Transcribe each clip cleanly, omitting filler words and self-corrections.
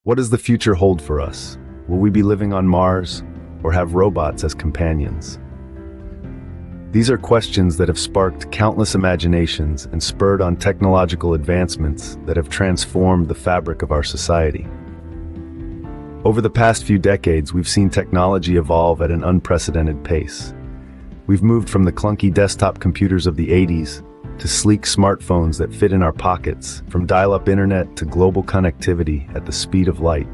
What does the future hold for us? Will we be living on Mars or have robots as companions? These are questions that have sparked countless imaginations and spurred on technological advancements that have transformed the fabric of our society. Over the past few decades, we've seen technology evolve at an unprecedented pace. We've moved from the clunky desktop computers of the 80s to sleek smartphones that fit in our pockets, from dial-up internet to global connectivity at the speed of light.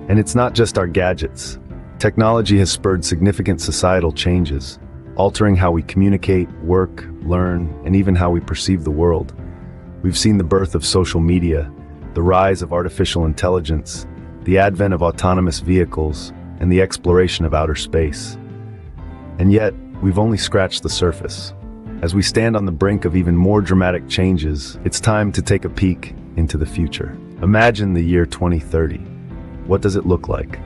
And it's not just our gadgets. Technology has spurred significant societal changes, altering how we communicate, work, learn, and even how we perceive the world. We've seen the birth of social media, the rise of artificial intelligence, the advent of autonomous vehicles, and the exploration of outer space. And yet, we've only scratched the surface. As we stand on the brink of even more dramatic changes, it's time to take a peek into the future. Imagine the year 2030. What does it look like?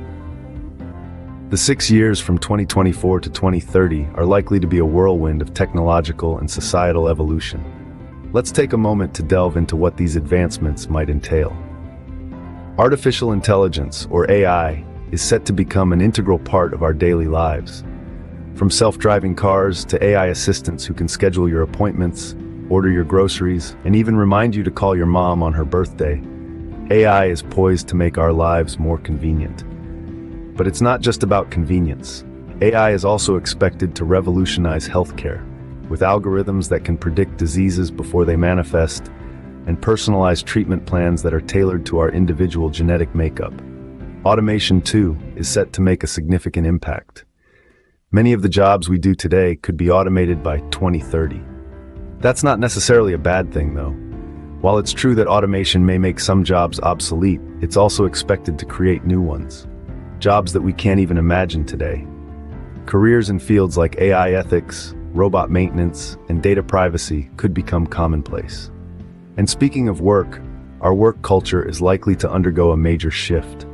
The 6 years from 2024 to 2030 are likely to be a whirlwind of technological and societal evolution. Let's take a moment to delve into what these advancements might entail. Artificial intelligence, or AI, is set to become an integral part of our daily lives. From self-driving cars to AI assistants who can schedule your appointments, order your groceries, and even remind you to call your mom on her birthday, AI is poised to make our lives more convenient. But it's not just about convenience. AI is also expected to revolutionize healthcare, with algorithms that can predict diseases before they manifest, and personalized treatment plans that are tailored to our individual genetic makeup. Automation, too, is set to make a significant impact. Many of the jobs we do today could be automated by 2030. That's not necessarily a bad thing, though. While it's true that automation may make some jobs obsolete, it's also expected to create new ones. Jobs that we can't even imagine today. Careers in fields like AI ethics, robot maintenance, and data privacy could become commonplace. And speaking of work, our work culture is likely to undergo a major shift.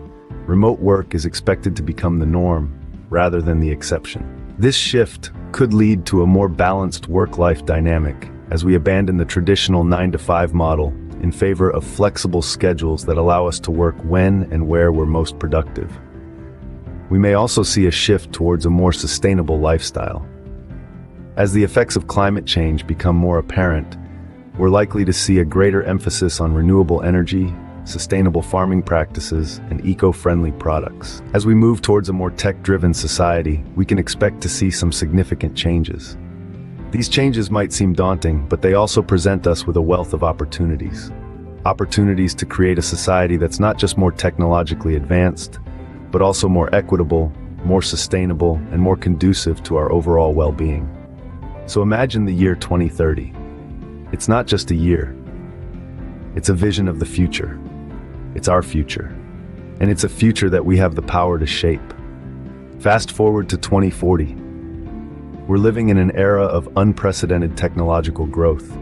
Remote work is expected to become the norm, rather than the exception. This shift could lead to a more balanced work-life dynamic as we abandon the traditional 9-to-5 model in favor of flexible schedules that allow us to work when and where we're most productive. We may also see a shift towards a more sustainable lifestyle. As the effects of climate change become more apparent, we're likely to see a greater emphasis on renewable energy, sustainable farming practices, and eco-friendly products. As we move towards a more tech-driven society, we can expect to see some significant changes. These changes might seem daunting, but they also present us with a wealth of opportunities. Opportunities to create a society that's not just more technologically advanced, but also more equitable, more sustainable, and more conducive to our overall well-being. So imagine the year 2030. It's not just a year. It's a vision of the future. It's our future. And it's a future that we have the power to shape. Fast forward to 2040. We're living in an era of unprecedented technological growth.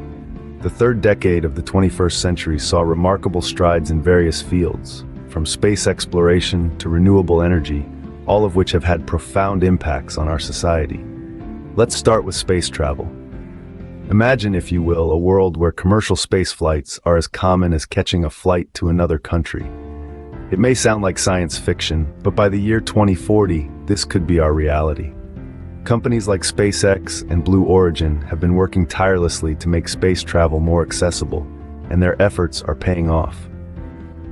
The third decade of the 21st century saw remarkable strides in various fields, from space exploration to renewable energy, all of which have had profound impacts on our society. Let's start with space travel. Imagine, if you will, a world where commercial space flights are as common as catching a flight to another country. It may sound like science fiction, but by the year 2040, this could be our reality. Companies like SpaceX and Blue Origin have been working tirelessly to make space travel more accessible, and their efforts are paying off.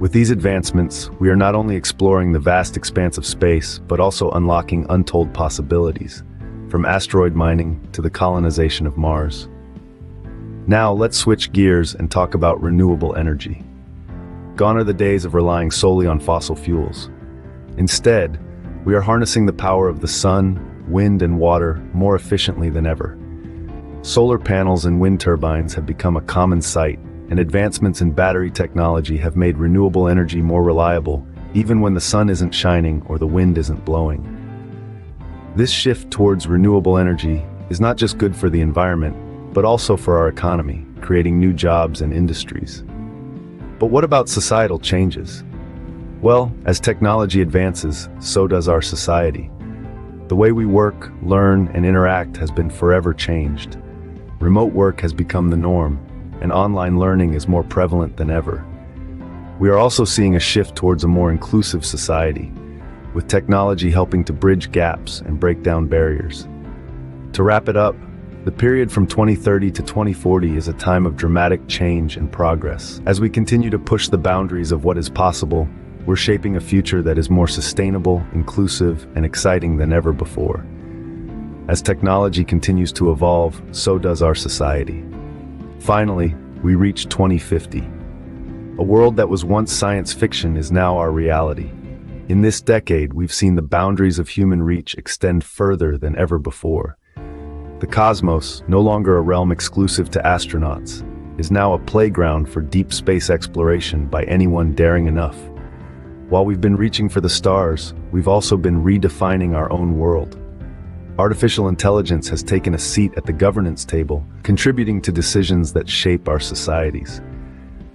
With these advancements, we are not only exploring the vast expanse of space, but also unlocking untold possibilities, from asteroid mining to the colonization of Mars. Now, let's switch gears and talk about renewable energy. Gone are the days of relying solely on fossil fuels. Instead, we are harnessing the power of the sun, wind, and water more efficiently than ever. Solar panels and wind turbines have become a common sight, and advancements in battery technology have made renewable energy more reliable, even when the sun isn't shining or the wind isn't blowing. This shift towards renewable energy is not just good for the environment, but also for our economy, creating new jobs and industries. But what about societal changes? Well, as technology advances, so does our society. The way we work, learn, and interact has been forever changed. Remote work has become the norm, and online learning is more prevalent than ever. We are also seeing a shift towards a more inclusive society, with technology helping to bridge gaps and break down barriers. To wrap it up, the period from 2030 to 2040 is a time of dramatic change and progress. As we continue to push the boundaries of what is possible, we're shaping a future that is more sustainable, inclusive, and exciting than ever before. As technology continues to evolve, so does our society. Finally, we reach 2050. A world that was once science fiction is now our reality. In this decade, we've seen the boundaries of human reach extend further than ever before. The cosmos, no longer a realm exclusive to astronauts, is now a playground for deep space exploration by anyone daring enough. While we've been reaching for the stars, we've also been redefining our own world. Artificial intelligence has taken a seat at the governance table, contributing to decisions that shape our societies.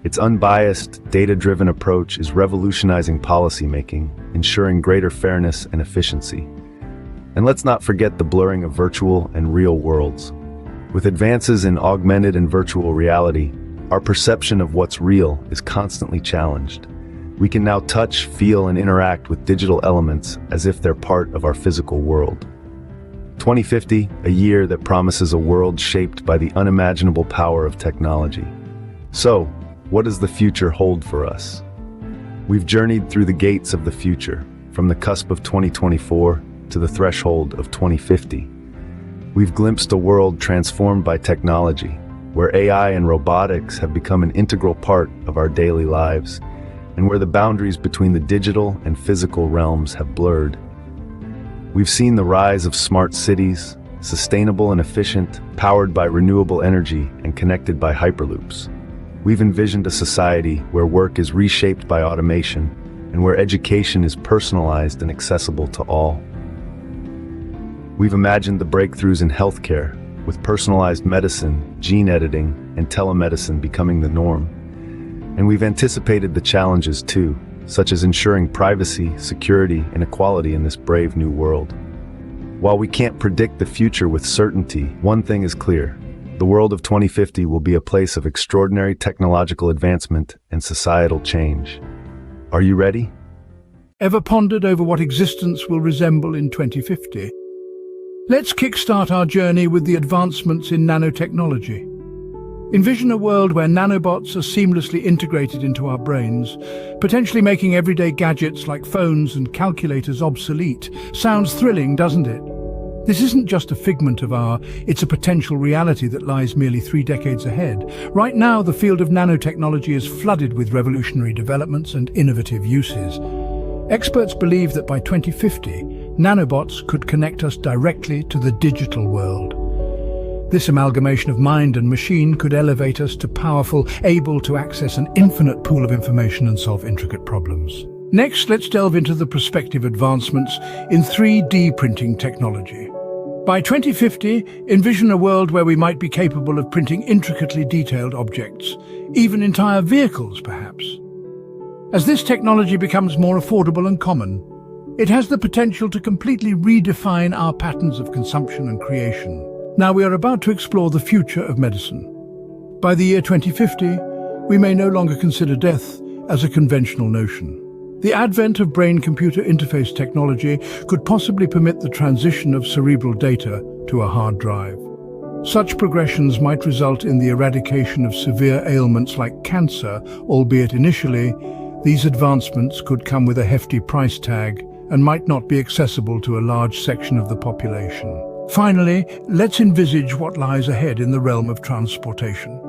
Its unbiased, data-driven approach is revolutionizing policymaking, ensuring greater fairness and efficiency. And let's not forget the blurring of virtual and real worlds. With advances in augmented and virtual reality, our perception of what's real is constantly challenged. We can now touch, feel, and interact with digital elements as if they're part of our physical world. 2050, a year that promises a world shaped by the unimaginable power of technology. So, what does the future hold for us? We've journeyed through the gates of the future, from the cusp of 2024 to the threshold of 2050. We've glimpsed a world transformed by technology, where AI and robotics have become an integral part of our daily lives, and where the boundaries between the digital and physical realms have blurred. We've seen the rise of smart cities, sustainable and efficient, powered by renewable energy and connected by hyperloops. We've envisioned a society where work is reshaped by automation and where education is personalized and accessible to all. We've imagined the breakthroughs in healthcare, with personalized medicine, gene editing, and telemedicine becoming the norm. And we've anticipated the challenges too, such as ensuring privacy, security, and equality in this brave new world. While we can't predict the future with certainty, one thing is clear: the world of 2050 will be a place of extraordinary technological advancement and societal change. Are you ready? Ever pondered over what existence will resemble in 2050? Let's kickstart our journey with the advancements in nanotechnology. Envision a world where nanobots are seamlessly integrated into our brains, potentially making everyday gadgets like phones and calculators obsolete. Sounds thrilling, doesn't it? This isn't just a figment of it's a potential reality that lies merely 3 decades ahead. Right now, the field of nanotechnology is flooded with revolutionary developments and innovative uses. Experts believe that by 2050, nanobots could connect us directly to the digital world. This amalgamation of mind and machine could elevate us to powerful, able to access an infinite pool of information and solve intricate problems. Next, let's delve into the prospective advancements in 3D printing technology. By 2050, envision a world where we might be capable of printing intricately detailed objects, even entire vehicles, perhaps. As this technology becomes more affordable and common, it has the potential to completely redefine our patterns of consumption and creation. Now we are about to explore the future of medicine. By the year 2050, we may no longer consider death as a conventional notion. The advent of brain-computer interface technology could possibly permit the transition of cerebral data to a hard drive. Such progressions might result in the eradication of severe ailments like cancer, albeit initially, these advancements could come with a hefty price tag and might not be accessible to a large section of the population. Finally, let's envisage what lies ahead in the realm of transportation.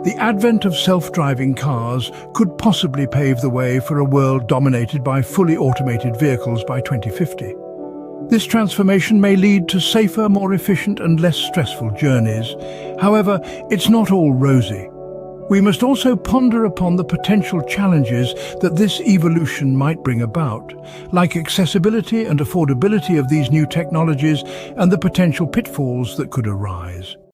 The advent of self-driving cars could possibly pave the way for a world dominated by fully automated vehicles by 2050. This transformation may lead to safer, more efficient and less stressful journeys. However, it's not all rosy. We must also ponder upon the potential challenges that this evolution might bring about, like accessibility and affordability of these new technologies and the potential pitfalls that could arise.